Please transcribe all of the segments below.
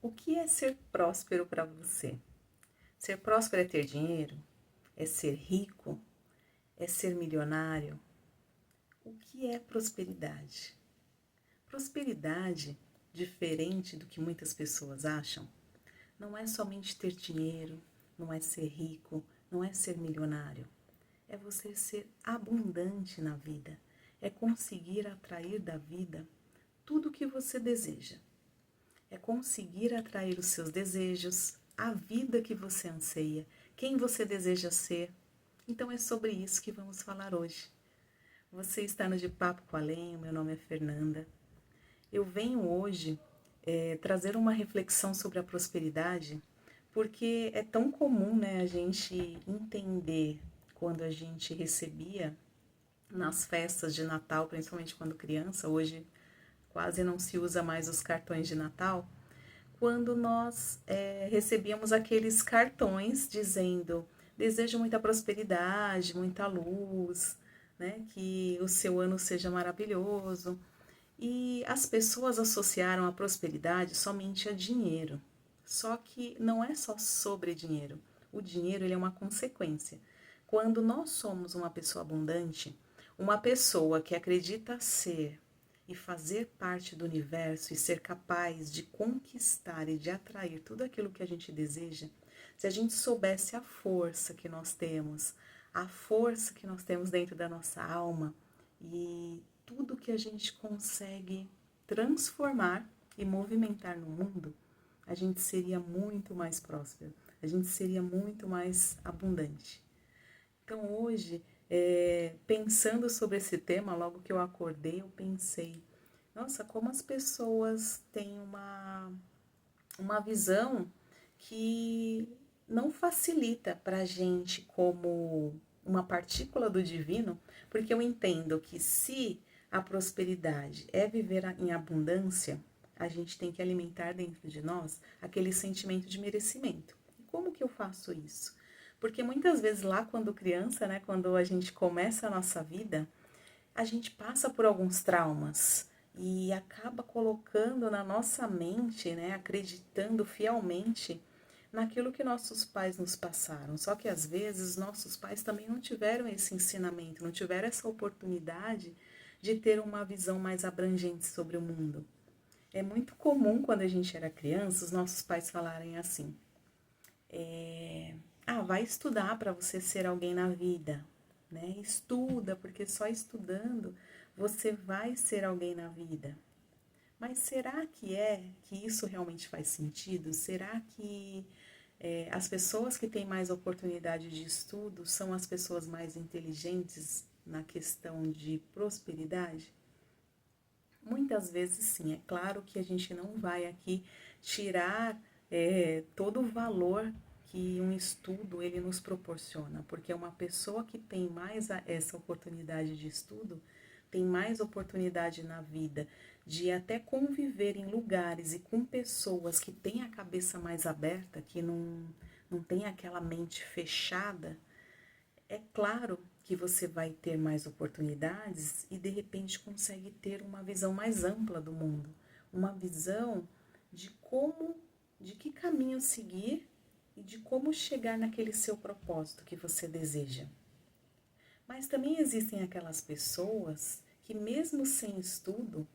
O que é ser próspero para você? Ser próspero é ter dinheiro? É ser rico? É ser milionário? O que é prosperidade? Prosperidade, diferente do que muitas pessoas acham, não é somente ter dinheiro, não é ser rico, não é ser milionário. É você ser abundante na vida. É conseguir atrair da vida tudo o que você deseja. É conseguir atrair os seus desejos, a vida que você anseia, quem você deseja ser. Então é sobre isso que vamos falar hoje. Você está no De Papo com a Lenha, meu nome é Fernanda. Eu venho hoje trazer uma reflexão sobre a prosperidade, porque é tão comum, né, a gente entender quando a gente recebia nas festas de Natal, principalmente quando criança, hoje quase não se usa mais os cartões de Natal, quando nós recebíamos aqueles cartões dizendo: desejo muita prosperidade, muita luz, né? Que o seu ano seja maravilhoso. E as pessoas associaram a prosperidade somente a dinheiro. Só que não é só sobre dinheiro. O dinheiro ele é uma consequência. Quando nós somos uma pessoa abundante, uma pessoa que acredita ser e fazer parte do universo e ser capaz de conquistar e de atrair tudo aquilo que a gente deseja, se a gente soubesse a força que nós temos, a força que nós temos dentro da nossa alma e tudo que a gente consegue transformar e movimentar no mundo, a gente seria muito mais próspero, a gente seria muito mais abundante. Então hoje, pensando sobre esse tema, logo que eu acordei, eu pensei, nossa, como as pessoas têm uma visão que não facilita para a gente como uma partícula do divino, porque eu entendo que se a prosperidade é viver em abundância, a gente tem que alimentar dentro de nós aquele sentimento de merecimento. E como que eu faço isso? Porque muitas vezes lá quando criança, né, quando a gente começa a nossa vida, a gente passa por alguns traumas e acaba colocando na nossa mente, né, acreditando fielmente naquilo que nossos pais nos passaram. Só que às vezes nossos pais também não tiveram esse ensinamento, não tiveram essa oportunidade de ter uma visão mais abrangente sobre o mundo. É muito comum quando a gente era criança, os nossos pais falarem assim: vai estudar para você ser alguém na vida, né? Estuda, porque só estudando você vai ser alguém na vida. Mas será que isso realmente faz sentido? Será que as pessoas que têm mais oportunidade de estudo são as pessoas mais inteligentes na questão de prosperidade? Muitas vezes sim, é claro que a gente não vai aqui tirar todo o valor que um estudo ele nos proporciona, porque uma pessoa que tem mais essa oportunidade de estudo tem mais oportunidade na vida de até conviver em lugares e com pessoas que têm a cabeça mais aberta, que não tem aquela mente fechada. É claro que você vai ter mais oportunidades e de repente consegue ter uma visão mais ampla do mundo, uma visão de como, de que caminho seguir e de como chegar naquele seu propósito que você deseja. Mas também existem aquelas pessoas que mesmo sem estudo,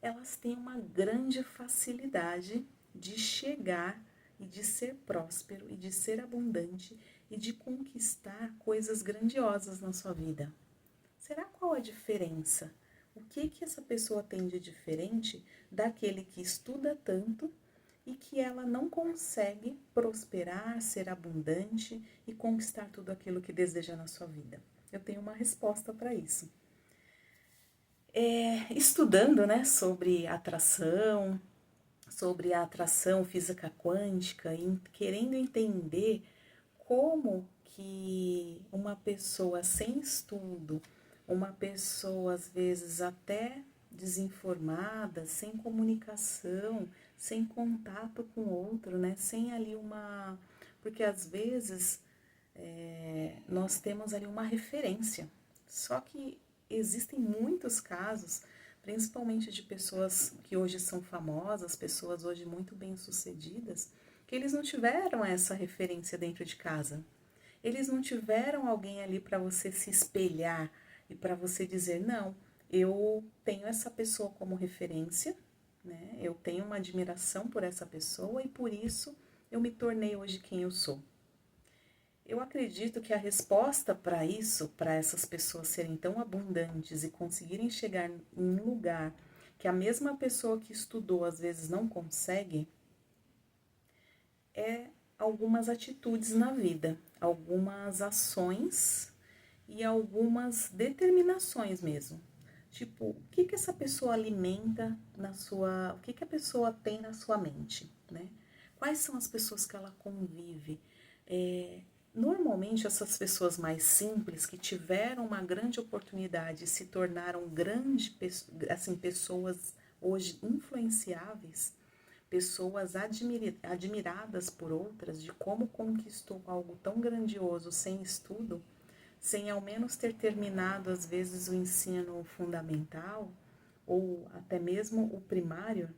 elas têm uma grande facilidade de chegar e de ser próspero e de ser abundante e de conquistar coisas grandiosas na sua vida. Será qual a diferença? O que essa pessoa tem de diferente daquele que estuda tanto e que ela não consegue prosperar, ser abundante e conquistar tudo aquilo que deseja na sua vida? Eu tenho uma resposta para isso. Estudando, né, sobre a atração física quântica e querendo entender como que uma pessoa sem estudo, uma pessoa às vezes até desinformada, sem comunicação, sem contato com o outro, né, sem ali uma... Porque às vezes nós temos ali uma referência, só que existem muitos casos principalmente de pessoas que hoje são famosas, pessoas hoje muito bem-sucedidas, que eles não tiveram essa referência dentro de casa. Eles não tiveram alguém ali para você se espelhar e para você dizer, não, eu tenho essa pessoa como referência, né? Eu tenho uma admiração por essa pessoa e por isso eu me tornei hoje quem eu sou. Eu acredito que a resposta para isso, para essas pessoas serem tão abundantes e conseguirem chegar em um lugar que a mesma pessoa que estudou às vezes não consegue, é algumas atitudes na vida, algumas ações e algumas determinações mesmo. Tipo, o que que essa pessoa alimenta na sua, o que que a pessoa tem na sua mente, né? Quais são as pessoas que ela convive? Normalmente essas pessoas mais simples que tiveram uma grande oportunidade e se tornaram assim, pessoas hoje influenciáveis, pessoas admiradas por outras, de como conquistou algo tão grandioso sem estudo, sem ao menos ter terminado às vezes o ensino fundamental ou até mesmo o primário.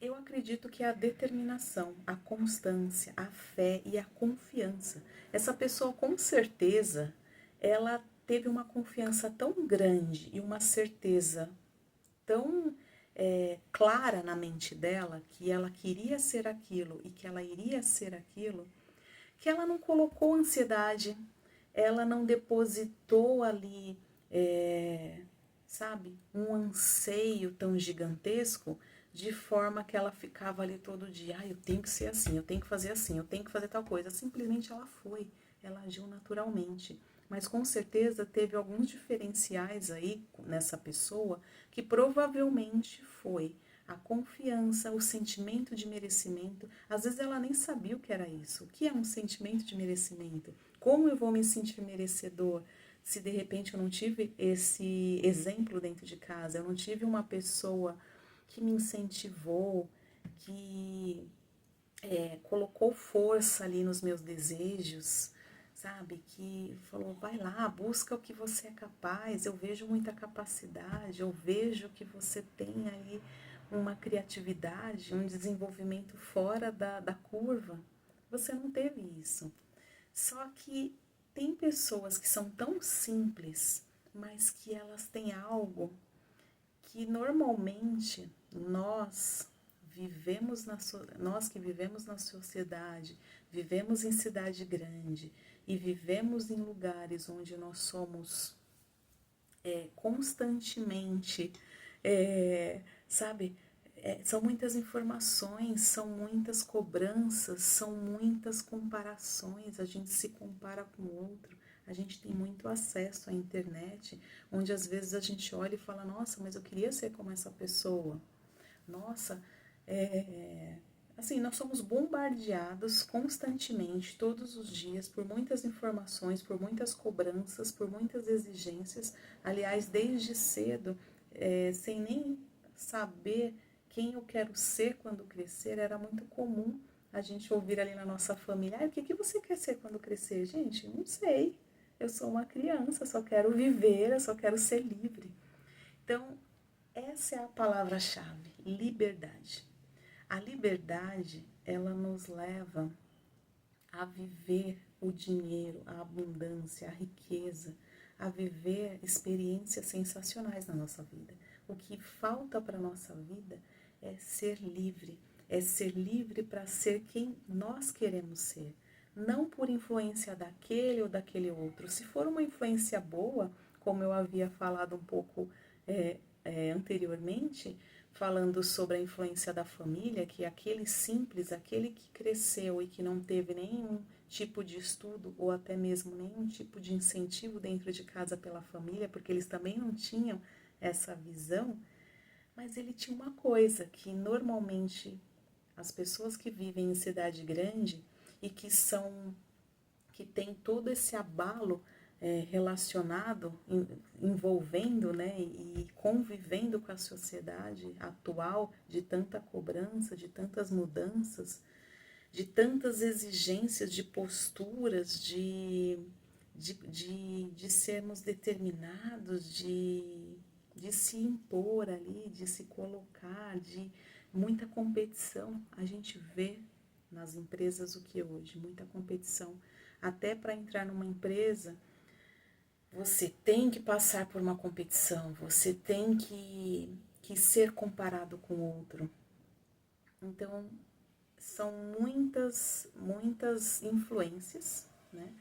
Eu acredito que a determinação, a constância, a fé e a confiança. Essa pessoa com certeza, ela teve uma confiança tão grande e uma certeza tão clara na mente dela que ela queria ser aquilo e que ela iria ser aquilo, que ela não colocou ansiedade, ela não depositou ali, sabe, um anseio tão gigantesco, de forma que ela ficava ali todo dia, eu tenho que ser assim, eu tenho que fazer assim, eu tenho que fazer tal coisa. Simplesmente ela foi, ela agiu naturalmente. Mas com certeza teve alguns diferenciais aí nessa pessoa que provavelmente foi a confiança, o sentimento de merecimento. Às vezes ela nem sabia o que era isso. O que é um sentimento de merecimento? Como eu vou me sentir merecedor se de repente eu não tive esse exemplo dentro de casa, eu não tive uma pessoa que me incentivou, que colocou força ali nos meus desejos, sabe? Que falou, vai lá, busca o que você é capaz, eu vejo muita capacidade, eu vejo que você tem aí uma criatividade, um desenvolvimento fora da curva. Você não teve isso. Só que tem pessoas que são tão simples, mas que elas têm algo que normalmente nós que vivemos na sociedade, vivemos em cidade grande e vivemos em lugares onde nós somos constantemente, sabe, são muitas informações, são muitas cobranças, são muitas comparações, a gente se compara com o outro, a gente tem muito acesso à internet, onde às vezes a gente olha e fala, nossa, mas eu queria ser como essa pessoa. Nossa, assim, nós somos bombardeados constantemente, todos os dias, por muitas informações, por muitas cobranças, por muitas exigências. Aliás, desde cedo, sem nem saber quem eu quero ser quando crescer, era muito comum a gente ouvir ali na nossa família, o que, que você quer ser quando crescer? Gente, não sei, eu sou uma criança, só quero viver, eu só quero ser livre. Então, essa é a palavra-chave, liberdade. A liberdade, ela nos leva a viver o dinheiro, a abundância, a riqueza, a viver experiências sensacionais na nossa vida. O que falta para a nossa vida é ser livre para ser quem nós queremos ser, não por influência daquele ou daquele outro. Se for uma influência boa, como eu havia falado um pouco anteriormente, falando sobre a influência da família, que aquele simples, aquele que cresceu e que não teve nenhum tipo de estudo ou até mesmo nenhum tipo de incentivo dentro de casa pela família, porque eles também não tinham essa visão, mas ele tinha uma coisa que normalmente as pessoas que vivem em cidade grande e que tem todo esse abalo relacionado, envolvendo, né, e convivendo com a sociedade atual, de tanta cobrança, de tantas mudanças, de tantas exigências de posturas, de sermos determinados, de se impor ali, de se colocar, de muita competição. A gente vê nas empresas o que hoje? Muita competição. Até para entrar numa empresa, você tem que passar por uma competição, você tem que ser comparado com outro. Então, são muitas influências, né,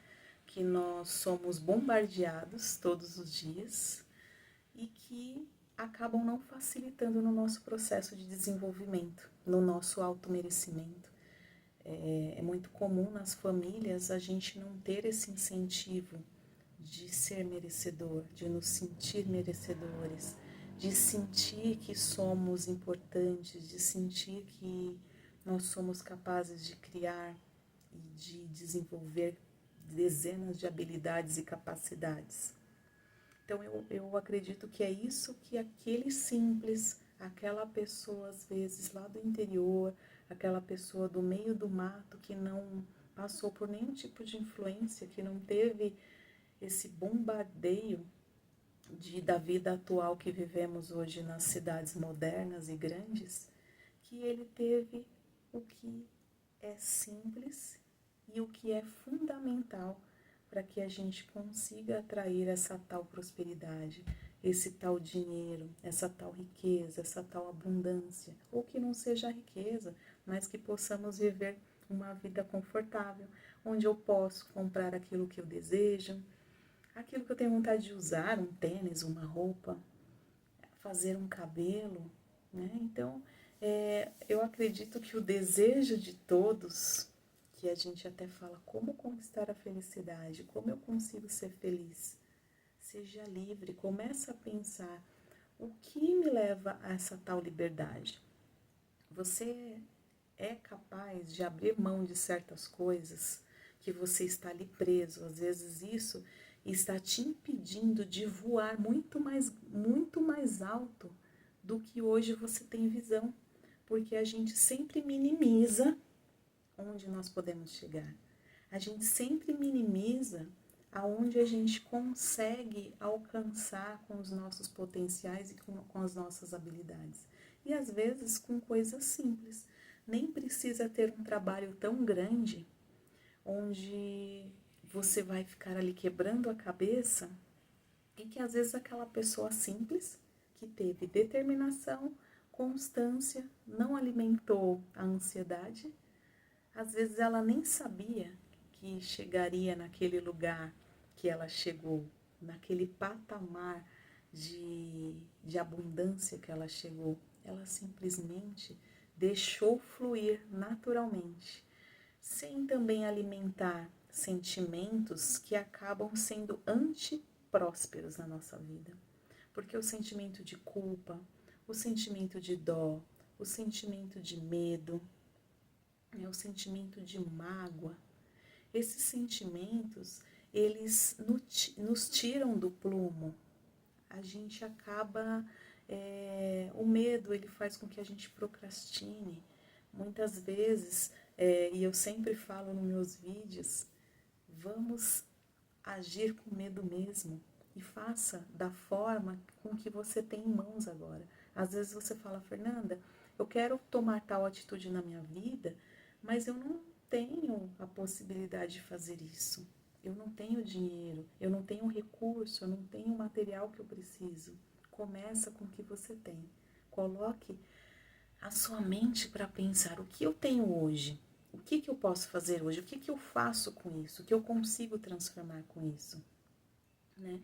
que nós somos bombardeados todos os dias e que acabam não facilitando no nosso processo de desenvolvimento, no nosso automerecimento. É muito comum nas famílias a gente não ter esse incentivo de ser merecedor, de nos sentir merecedores, de sentir que somos importantes, de sentir que nós somos capazes de criar e de desenvolver dezenas de habilidades e capacidades. Então eu acredito que é isso que aquele simples, aquela pessoa às vezes lá do interior, aquela pessoa do meio do mato que não passou por nenhum tipo de influência, que não teve esse bombardeio da vida atual que vivemos hoje nas cidades modernas e grandes, que ele teve o que é simples e o que é fundamental para que a gente consiga atrair essa tal prosperidade, esse tal dinheiro, essa tal riqueza, essa tal abundância, ou que não seja riqueza, mas que possamos viver uma vida confortável, onde eu posso comprar aquilo que eu desejo, aquilo que eu tenho vontade de usar, um tênis, uma roupa, fazer um cabelo, né? Então, eu acredito que o desejo de todos, que a gente até fala como conquistar a felicidade, como eu consigo ser feliz, seja livre, começa a pensar o que me leva a essa tal liberdade. Você é capaz de abrir mão de certas coisas que você está ali preso, às vezes isso está te impedindo de voar muito mais alto do que hoje você tem visão, porque a gente sempre minimiza onde nós podemos chegar. A gente sempre minimiza aonde a gente consegue alcançar com os nossos potenciais e com as nossas habilidades. E às vezes com coisas simples. Nem precisa ter um trabalho tão grande onde você vai ficar ali quebrando a cabeça e que às vezes aquela pessoa simples que teve determinação, constância, não alimentou a ansiedade, às vezes ela nem sabia que chegaria naquele lugar que ela chegou, naquele patamar de abundância que ela chegou. Ela simplesmente deixou fluir naturalmente, sem também alimentar sentimentos que acabam sendo antiprósperos na nossa vida. Porque o sentimento de culpa, o sentimento de dó, o sentimento de medo, o sentimento de mágoa, esses sentimentos, eles nos tiram do plumo. A gente acaba, o medo, ele faz com que a gente procrastine. Muitas vezes, e eu sempre falo nos meus vídeos, vamos agir com medo mesmo e faça da forma com que você tem em mãos agora. Às vezes você fala, Fernanda, eu quero tomar tal atitude na minha vida, mas eu não tenho a possibilidade de fazer isso. Eu não tenho dinheiro, eu não tenho recurso, eu não tenho o material que eu preciso. Começa com o que você tem. Coloque a sua mente para pensar o que eu tenho hoje, o que eu posso fazer hoje, o que eu faço com isso, o que eu consigo transformar com isso, né?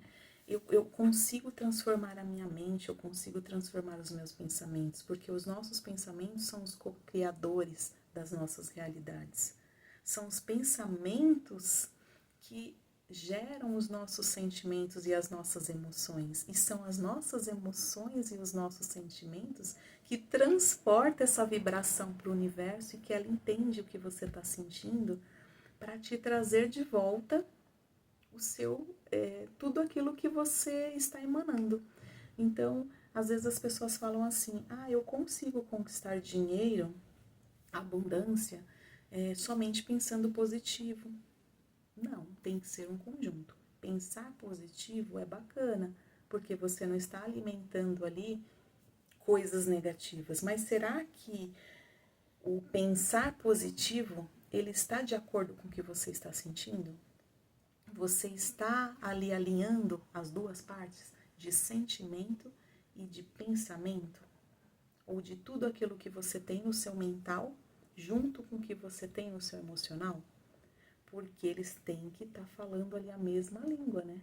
Eu consigo transformar a minha mente, eu consigo transformar os meus pensamentos, porque os nossos pensamentos são os co-criadores das nossas realidades. São os pensamentos que geram os nossos sentimentos e as nossas emoções. E são as nossas emoções e os nossos sentimentos que transportam essa vibração para o universo e que ela entende o que você está sentindo para te trazer de volta o seu, tudo aquilo que você está emanando. Então, às vezes as pessoas falam assim, eu consigo conquistar dinheiro, abundância, somente pensando positivo. Não, tem que ser um conjunto. Pensar positivo é bacana, porque você não está alimentando ali coisas negativas. Mas será que o pensar positivo, ele está de acordo com o que você está sentindo? Você está ali alinhando as duas partes de sentimento e de pensamento? Ou de tudo aquilo que você tem no seu mental, junto com o que você tem no seu emocional? Porque eles têm que estar falando ali a mesma língua, né?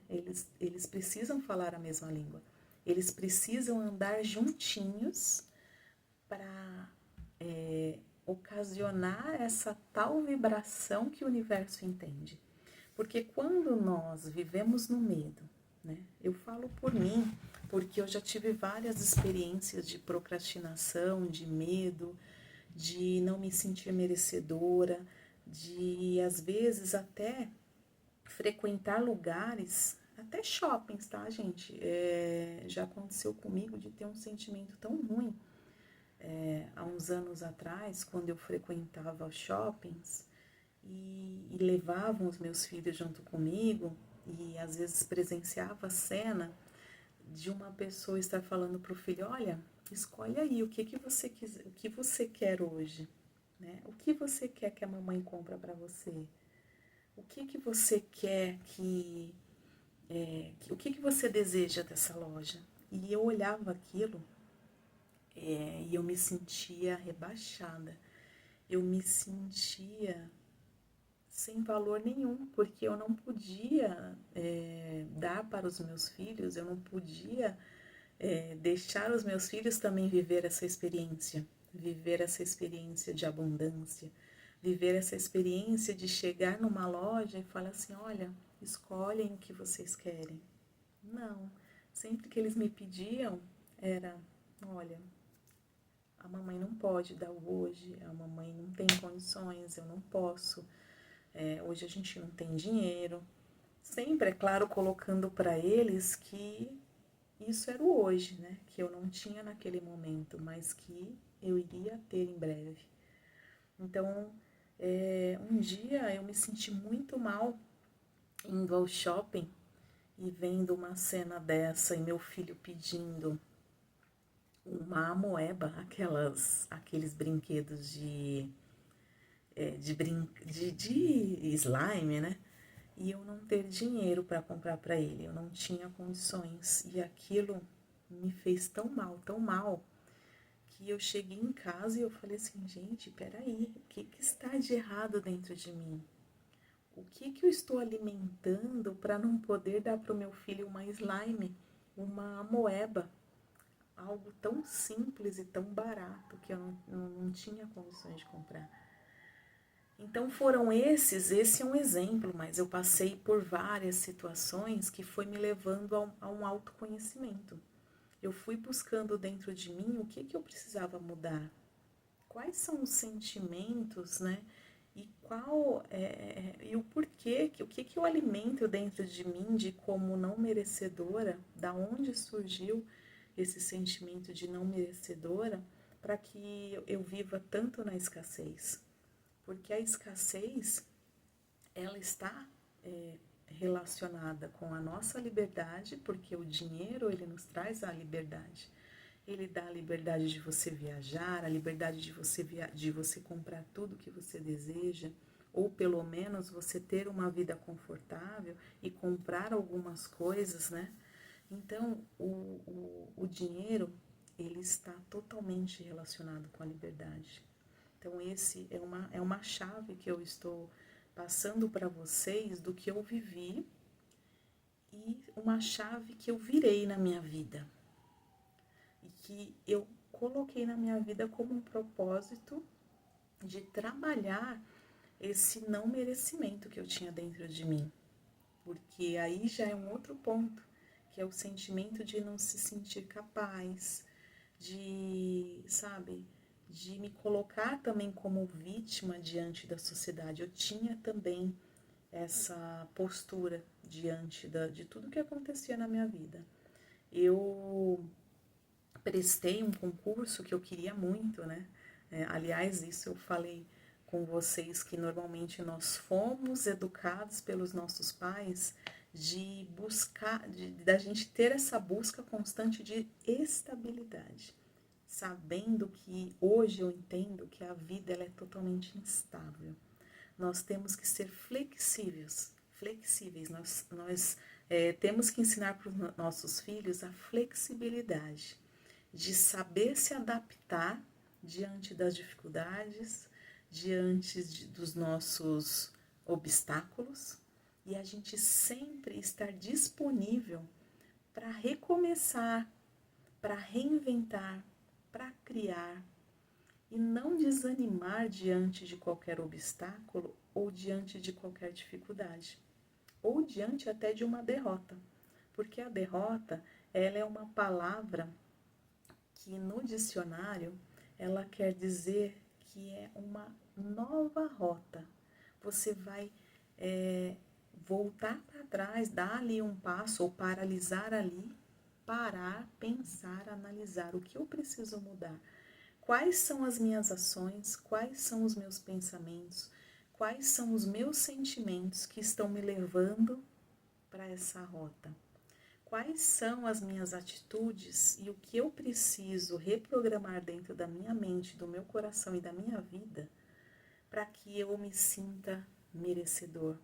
Eles precisam falar a mesma língua. Eles precisam andar juntinhos para ocasionar essa tal vibração que o universo entende. Porque quando nós vivemos no medo, né? Eu falo por mim, porque eu já tive várias experiências de procrastinação, de medo, de não me sentir merecedora, de às vezes até frequentar lugares, até shoppings, tá, gente? Já aconteceu comigo de ter um sentimento tão ruim. Há uns anos atrás, quando eu frequentava shoppings e levavam os meus filhos junto comigo, e às vezes presenciava a cena de uma pessoa estar falando para o filho: olha, escolhe aí o que você quiser, o que você quer hoje, né? O que você quer que a mamãe compra para você? O que você quer o que você deseja dessa loja? E eu olhava aquilo e eu me sentia rebaixada. Eu me sentia sem valor nenhum, porque eu não podia dar para os meus filhos, eu não podia deixar os meus filhos também viver essa experiência de abundância, viver essa experiência de chegar numa loja e falar assim: olha, escolhem o que vocês querem. Não, sempre que eles me pediam era: olha, a mamãe não pode dar hoje, a mamãe não tem condições, eu não posso, hoje a gente não tem dinheiro. Sempre, é claro, colocando para eles que isso era o hoje, né? Que eu não tinha naquele momento, mas que eu iria ter em breve. Então, um dia eu me senti muito mal indo ao shopping e vendo uma cena dessa e meu filho pedindo uma amoeba, aqueles brinquedos de slime, né? E eu não ter dinheiro para comprar para ele, eu não tinha condições. E aquilo me fez tão mal, que eu cheguei em casa e eu falei assim: gente, peraí, o que está de errado dentro de mim? O que eu estou alimentando para não poder dar para o meu filho uma slime, uma amoeba? Algo tão simples e tão barato que eu não tinha condições de comprar. Então foram esse é um exemplo, mas eu passei por várias situações que foi me levando a um autoconhecimento. Eu fui buscando dentro de mim o que eu precisava mudar, quais são os sentimentos, né? E e o porquê, o que eu alimento dentro de mim de como não merecedora, da onde surgiu esse sentimento de não merecedora, para que eu viva tanto na escassez. Porque a escassez, ela está relacionada com a nossa liberdade, porque o dinheiro, ele nos traz a liberdade. Ele dá a liberdade de você viajar, a liberdade de você comprar tudo que você deseja, ou pelo menos você ter uma vida confortável e comprar algumas coisas, né? Então, o dinheiro, ele está totalmente relacionado com a liberdade. Então, esse é uma chave que eu estou passando para vocês do que eu vivi e uma chave que eu virei na minha vida. E que eu coloquei na minha vida como um propósito de trabalhar esse não merecimento que eu tinha dentro de mim. Porque aí já é um outro ponto, que é o sentimento de não se sentir capaz, de me colocar também como vítima diante da sociedade. Eu tinha também essa postura diante de tudo que acontecia na minha vida. Eu prestei um concurso que eu queria muito, né? Aliás, isso eu falei com vocês, que normalmente nós fomos educados pelos nossos pais de buscar, da gente ter essa busca constante de estabilidade, sabendo que hoje eu entendo que a vida ela é totalmente instável. Nós temos que ser flexíveis, nós temos que ensinar para os nossos filhos a flexibilidade, de saber se adaptar diante das dificuldades, dos nossos obstáculos, e a gente sempre estar disponível para recomeçar, para reinventar, para criar, e não desanimar diante de qualquer obstáculo ou diante de qualquer dificuldade, ou diante até de uma derrota, porque a derrota ela é uma palavra que no dicionário ela quer dizer que é uma nova rota. Você vai voltar para trás, dar ali um passo ou paralisar ali, parar, pensar, analisar o que eu preciso mudar. Quais são as minhas ações, quais são os meus pensamentos, quais são os meus sentimentos que estão me levando para essa rota? Quais são as minhas atitudes e o que eu preciso reprogramar dentro da minha mente, do meu coração e da minha vida para que eu me sinta merecedor,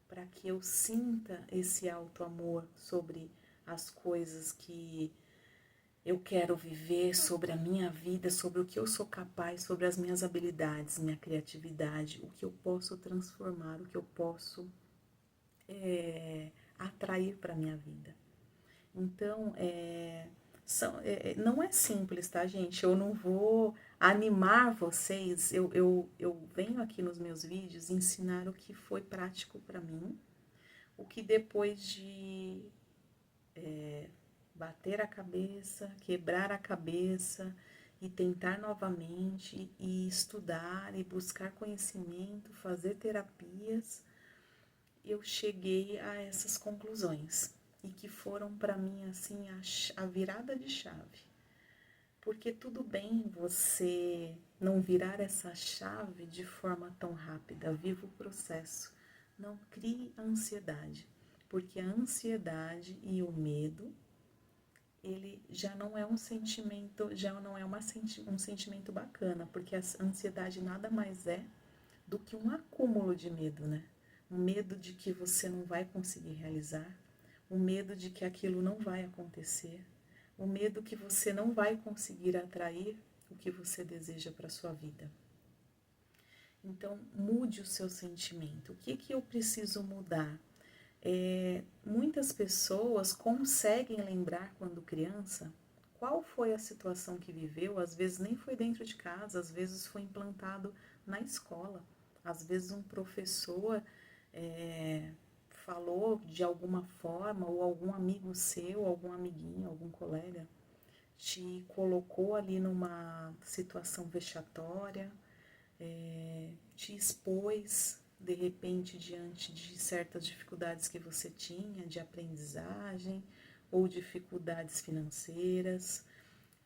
para que eu sinta esse alto amor sobre as coisas que eu quero viver, sobre a minha vida, sobre o que eu sou capaz, sobre as minhas habilidades, minha criatividade, o que eu posso transformar, o que eu posso atrair para a minha vida. Então, não é simples, tá, gente? Eu não vou animar vocês. Eu venho aqui nos meus vídeos ensinar o que foi prático para mim, o que depois de bater a cabeça, quebrar a cabeça e tentar novamente e estudar e buscar conhecimento, fazer terapias, eu cheguei a essas conclusões e que foram para mim assim a virada de chave. Porque tudo bem você não virar essa chave de forma tão rápida, viva o processo. Não crie ansiedade, porque a ansiedade e o medo, ele já não é um sentimento, já não é um sentimento bacana, porque a ansiedade nada mais é do que um acúmulo de medo, né? Um medo de que você não vai conseguir realizar, o medo de que aquilo não vai acontecer, o medo que você não vai conseguir atrair o que você deseja para a sua vida. Então, mude o seu sentimento. O que eu preciso mudar? Muitas pessoas conseguem lembrar quando criança qual foi a situação que viveu, às vezes nem foi dentro de casa, às vezes foi implantado na escola, às vezes um professor falou de alguma forma, ou algum amigo seu, algum amiguinho, algum colega, te colocou ali numa situação vexatória, te expôs de repente diante de certas dificuldades que você tinha de aprendizagem ou dificuldades financeiras,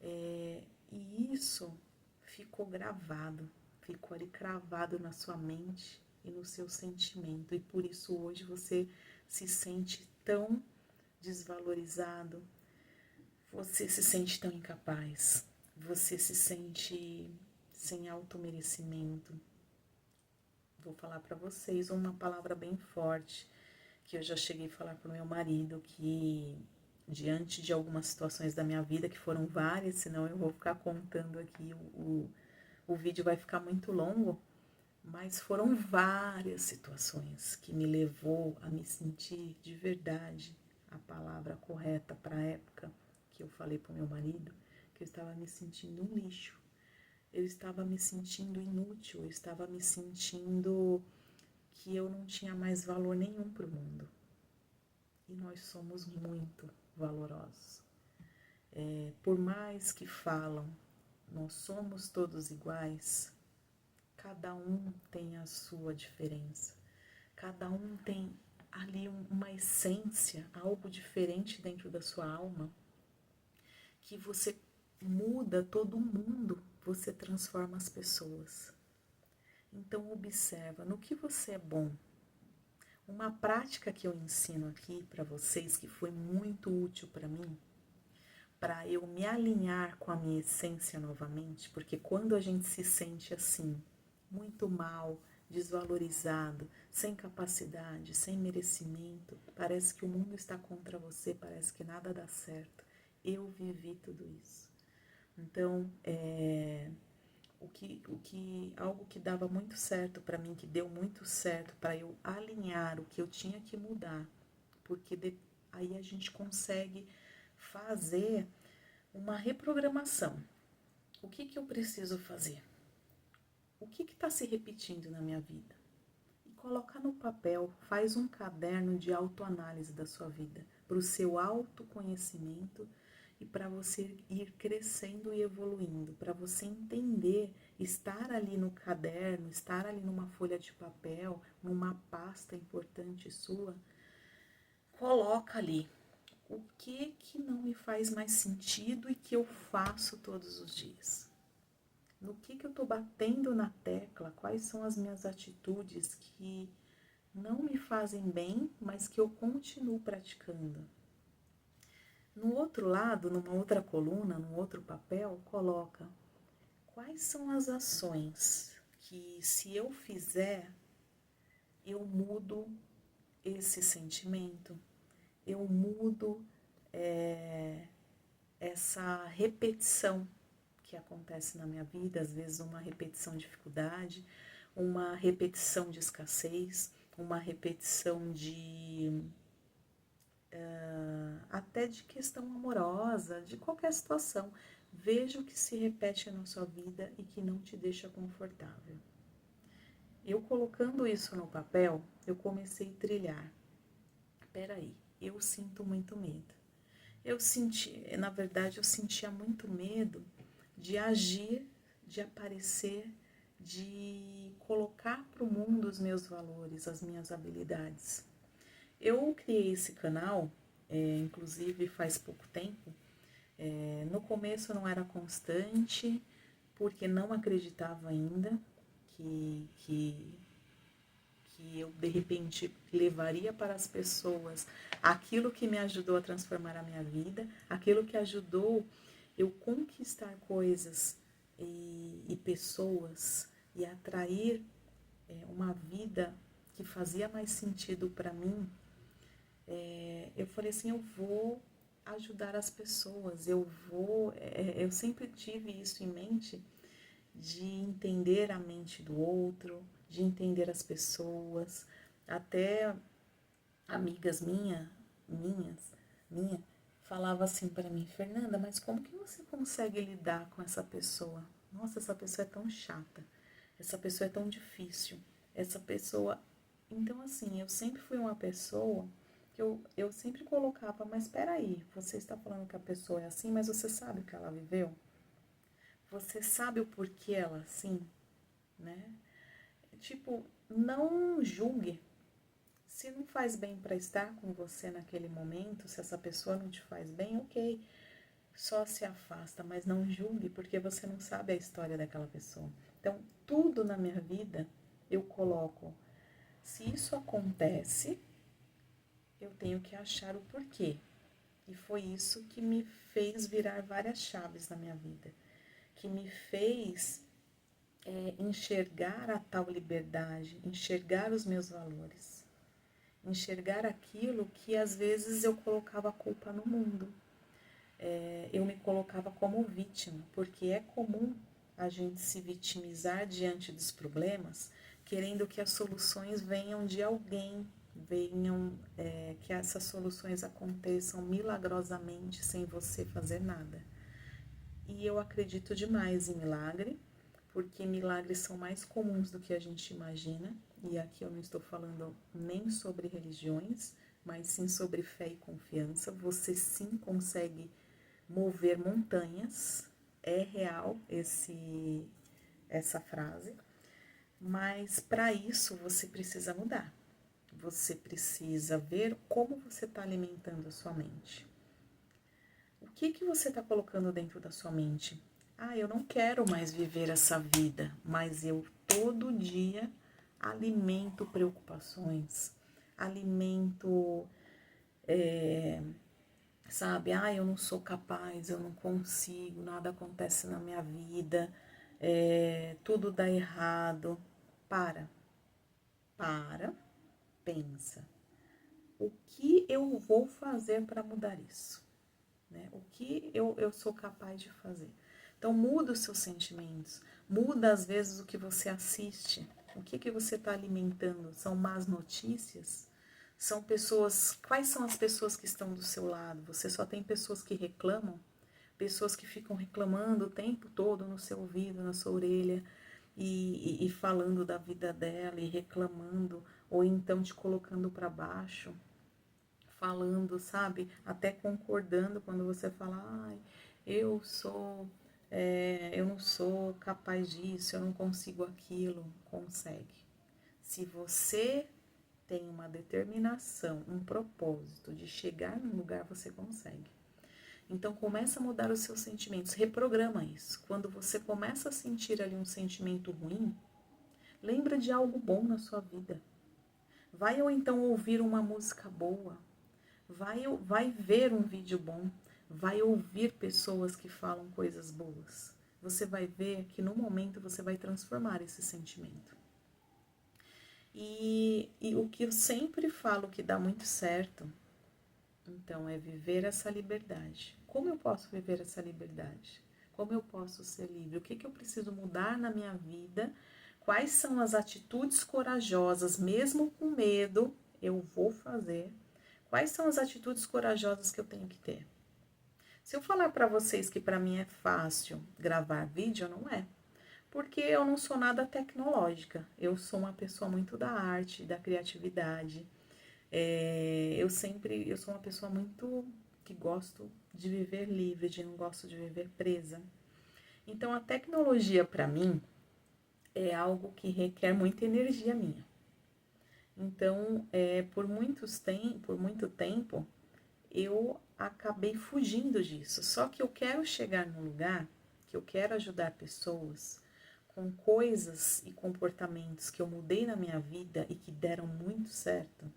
e isso ficou gravado, ficou ali cravado na sua mente e no seu sentimento, e por isso hoje você se sente tão desvalorizado, você se sente tão incapaz, você se sente sem automerecimento. Vou falar para vocês uma palavra bem forte, que eu já cheguei a falar para o meu marido, que diante de algumas situações da minha vida, que foram várias, senão eu vou ficar contando aqui, o vídeo vai ficar muito longo, mas foram várias situações que me levou a me sentir de verdade, a palavra correta para a época que eu falei para o meu marido, que eu estava me sentindo um lixo, eu estava me sentindo inútil, eu estava me sentindo que eu não tinha mais valor nenhum para o mundo. E nós somos muito valorosos. Por mais que falam, nós somos todos iguais, cada um tem a sua diferença, cada um tem ali uma essência, algo diferente dentro da sua alma, que você muda todo mundo, você transforma as pessoas. Então observa no que você é bom, Uma prática que eu ensino aqui para vocês, que foi muito útil para mim, para eu me alinhar com a minha essência novamente, porque quando a gente se sente assim, muito mal, desvalorizado, sem capacidade, sem merecimento, parece que o mundo está contra você, parece que nada dá certo. Eu vivi tudo isso. Então, algo que dava muito certo para mim, que deu muito certo para eu alinhar o que eu tinha que mudar, porque aí a gente consegue fazer uma reprogramação. O que eu preciso fazer? O que está se repetindo na minha vida? E coloca no papel, faz um caderno de autoanálise da sua vida, para o seu autoconhecimento e para você ir crescendo e evoluindo, para você entender, estar ali no caderno, estar ali numa folha de papel, numa pasta importante sua, coloca ali o que não me faz mais sentido e que eu faço todos os dias. No que eu estou batendo na tecla, quais são as minhas atitudes que não me fazem bem, mas que eu continuo praticando. No outro lado, numa outra coluna, num outro papel, coloca quais são as ações que, se eu fizer, eu mudo esse sentimento, eu mudo essa repetição que acontece na minha vida, às vezes uma repetição de dificuldade, uma repetição de escassez, uma repetição de até de questão amorosa, de qualquer situação. Veja o que se repete na sua vida e que não te deixa confortável. Eu colocando isso no papel, eu comecei a trilhar. Peraí, eu sinto muito medo. Na verdade, eu sentia muito medo de agir, de aparecer, de colocar para o mundo os meus valores, as minhas habilidades. Eu criei esse canal, inclusive faz pouco tempo. No começo não era constante, porque não acreditava ainda que eu de repente levaria para as pessoas aquilo que me ajudou a transformar a minha vida, aquilo que ajudou eu conquistar coisas e pessoas e atrair uma vida que fazia mais sentido para mim. Eu falei assim, eu vou ajudar as pessoas, eu sempre tive isso em mente, de entender a mente do outro, de entender as pessoas, até amigas minhas, falava assim para mim, Fernanda, mas como que você consegue lidar com essa pessoa? Nossa, essa pessoa é tão chata, essa pessoa é tão difícil, essa pessoa... Então, assim, eu sempre fui uma pessoa que eu sempre colocava, mas espera aí, você está falando que a pessoa é assim, mas você sabe o que ela viveu? Você sabe o porquê ela é assim, né? Tipo, não julgue. Se não faz bem para estar com você naquele momento, se essa pessoa não te faz bem, ok. Só se afasta, mas não julgue, porque você não sabe a história daquela pessoa. Então, tudo na minha vida eu coloco. Se isso acontece, eu tenho que achar o porquê. E foi isso que me fez virar várias chaves na minha vida. Que me fez enxergar a tal liberdade, enxergar os meus valores, enxergar aquilo que às vezes eu colocava a culpa no mundo. Eu me colocava como vítima, porque é comum a gente se vitimizar diante dos problemas, querendo que as soluções venham de alguém, que essas soluções aconteçam milagrosamente sem você fazer nada. E eu acredito demais em milagre, porque milagres são mais comuns do que a gente imagina, e aqui eu não estou falando nem sobre religiões, mas sim sobre fé e confiança. Você sim consegue mover montanhas, é real essa frase, mas para isso você precisa mudar. Você precisa ver como você está alimentando a sua mente. O que você está colocando dentro da sua mente? Ah, eu não quero mais viver essa vida, mas eu todo dia alimento preocupações, alimento, sabe? Eu não sou capaz, eu não consigo, nada acontece na minha vida, tudo dá errado. Para, pensa. O que eu vou fazer para mudar isso? Né? O que eu sou capaz de fazer? Então, muda os seus sentimentos, muda às vezes o que você assiste, o que você está alimentando. São más notícias? São pessoas, quais são as pessoas que estão do seu lado? Você só tem pessoas que reclamam, pessoas que ficam reclamando o tempo todo no seu ouvido, na sua orelha, e falando da vida dela e reclamando, ou então te colocando para baixo, falando, sabe, até concordando quando você fala, eu sou, eu não sou capaz disso, eu não consigo aquilo. Consegue. Se você tem uma determinação, um propósito de chegar num lugar, você consegue. Então começa a mudar os seus sentimentos, reprograma isso. Quando você começa a sentir ali um sentimento ruim, lembra de algo bom na sua vida. Vai ou então ouvir uma música boa, vai ver um vídeo bom, vai ouvir pessoas que falam coisas boas. Você vai ver que no momento você vai transformar esse sentimento. E o que eu sempre falo que dá muito certo, então, é viver essa liberdade. Como eu posso viver essa liberdade? Como eu posso ser livre? O que eu preciso mudar na minha vida? Quais são as atitudes corajosas, mesmo com medo, eu vou fazer? Quais são as atitudes corajosas que eu tenho que ter? Se eu falar para vocês que para mim é fácil gravar vídeo, não é. Porque eu não sou nada tecnológica. Eu sou uma pessoa muito da arte, da criatividade. Eu sou uma pessoa muito que gosto de viver livre, de não gosto de viver presa. Então a tecnologia para mim é algo que requer muita energia minha. Então, por muito tempo, eu acabei fugindo disso. Só que eu quero chegar num lugar que eu quero ajudar pessoas com coisas e comportamentos que eu mudei na minha vida e que deram muito certo,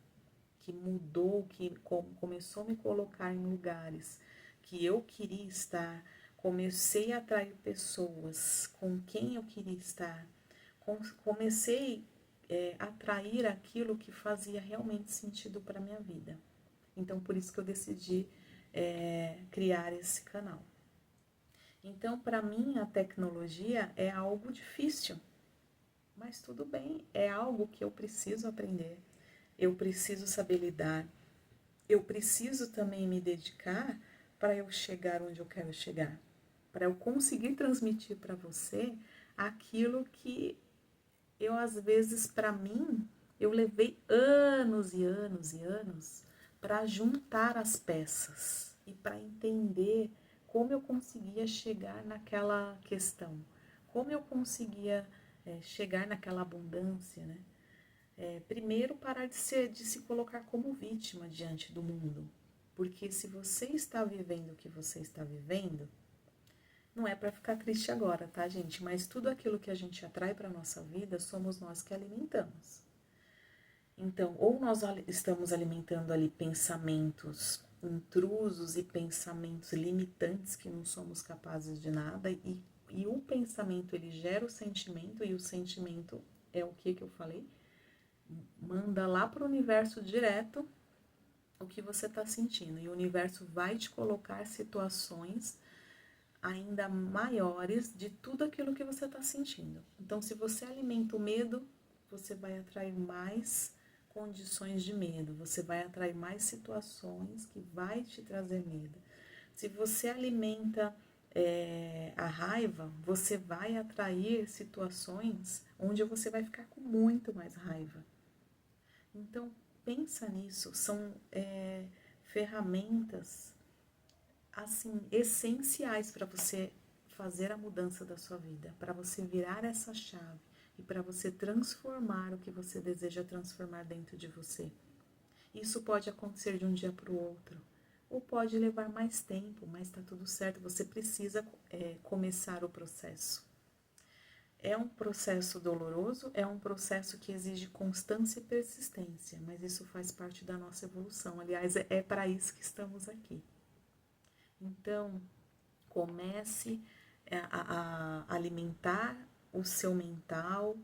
que mudou, que começou a me colocar em lugares que eu queria estar, comecei a atrair pessoas com quem eu queria estar, comecei a atrair aquilo que fazia realmente sentido para a minha vida. Então, por isso que eu decidi criar esse canal. Então, para mim, a tecnologia é algo difícil, mas tudo bem, é algo que eu preciso aprender, eu preciso saber lidar, eu preciso também me dedicar para eu chegar onde eu quero chegar, para eu conseguir transmitir para você aquilo que eu, às vezes, para mim, eu levei anos e anos e anos para juntar as peças e para entender como eu conseguia chegar naquela questão, como eu conseguia chegar naquela abundância, né? Primeiro, parar de se colocar como vítima diante do mundo, porque se você está vivendo o que você está vivendo, não é para ficar triste agora, tá, gente? Mas tudo aquilo que a gente atrai para nossa vida, somos nós que alimentamos. Então, ou nós estamos alimentando ali pensamentos intrusos e pensamentos limitantes que não somos capazes de nada, e o pensamento ele gera o sentimento, e o sentimento é o que eu falei? Manda lá para o universo direto o que você está sentindo, e o universo vai te colocar situações ainda maiores de tudo aquilo que você está sentindo. Então, se você alimenta o medo, você vai atrair mais condições de medo, você vai atrair mais situações que vai te trazer medo. Se você alimenta a raiva, você vai atrair situações onde você vai ficar com muito mais raiva. Então, pensa nisso, são ferramentas assim essenciais para você fazer a mudança da sua vida, para você virar essa chave e para você transformar o que você deseja transformar dentro de você. Isso pode acontecer de um dia para o outro, ou pode levar mais tempo, mas está tudo certo, você precisa começar o processo. É um processo doloroso, é um processo que exige constância e persistência, mas isso faz parte da nossa evolução. Aliás, é para isso que estamos aqui. Então, comece a alimentar o seu mental,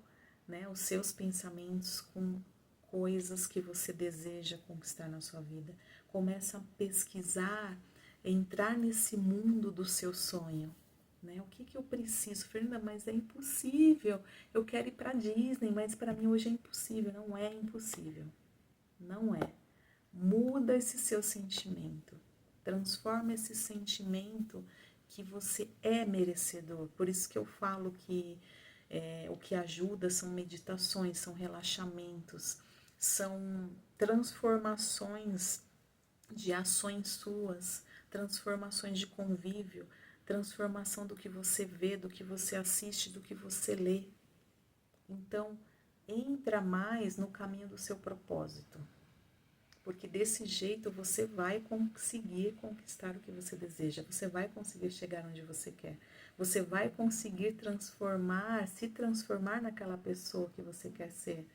né, os seus pensamentos com coisas que você deseja conquistar na sua vida. Comece a pesquisar, entrar nesse mundo do seu sonho. Né? O que eu preciso? Fernanda, mas é impossível. Eu quero ir para Disney, mas para mim hoje é impossível. Não é impossível. Não é. Muda esse seu sentimento. Transforma esse sentimento que você é merecedor. Por isso que eu falo que o que ajuda são meditações, são relaxamentos, são transformações de ações suas, transformações de convívio, transformação do que você vê, do que você assiste, do que você lê. Então, entra mais no caminho do seu propósito. Porque desse jeito você vai conseguir conquistar o que você deseja, você vai conseguir chegar onde você quer, você vai conseguir se transformar naquela pessoa que você quer ser.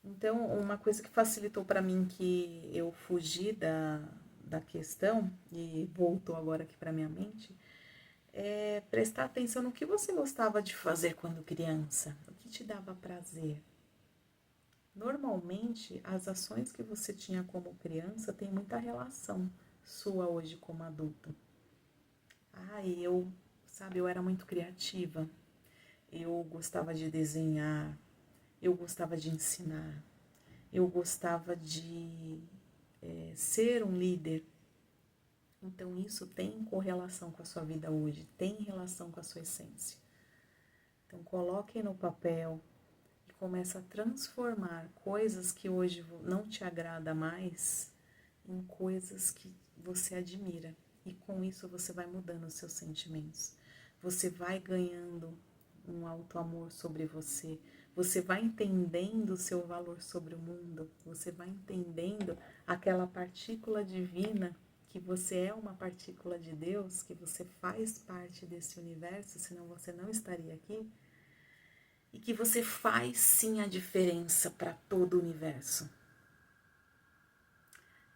Então, uma coisa que facilitou para mim que eu fugi da questão e voltou agora aqui para minha mente é prestar atenção no que você gostava de fazer quando criança, o que te dava prazer. Normalmente, as ações que você tinha como criança têm muita relação sua hoje como adulto. Eu era muito criativa. Eu gostava de desenhar, eu gostava de ensinar, eu gostava de ser um líder. Então, isso tem correlação com a sua vida hoje, tem relação com a sua essência. Então, coloque no papel, começa a transformar coisas que hoje não te agrada mais em coisas que você admira. E com isso você vai mudando os seus sentimentos. Você vai ganhando um alto amor sobre você. Você vai entendendo o seu valor sobre o mundo. Você vai entendendo aquela partícula divina, que você é uma partícula de Deus, que você faz parte desse universo, senão você não estaria aqui. E que você faz sim a diferença para todo o universo.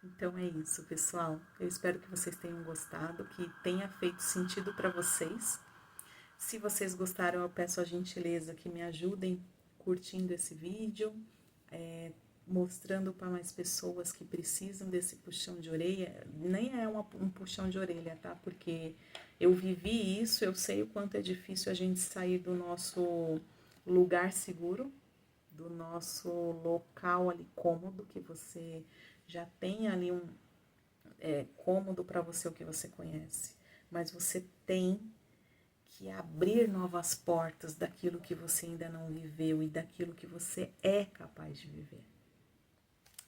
Então é isso, pessoal. Eu espero que vocês tenham gostado, que tenha feito sentido para vocês. Se vocês gostaram, eu peço a gentileza que me ajudem curtindo esse vídeo, mostrando para mais pessoas que precisam desse puxão de orelha. Nem é um puxão de orelha, tá? Porque eu vivi isso, eu sei o quanto é difícil a gente sair do nosso lugar seguro, do nosso local ali cômodo, que você já tem ali cômodo para você o que você conhece, mas você tem que abrir novas portas daquilo que você ainda não viveu e daquilo que você é capaz de viver.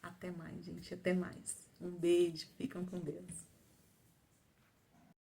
Até mais, gente, até mais. Um beijo, ficam com Deus.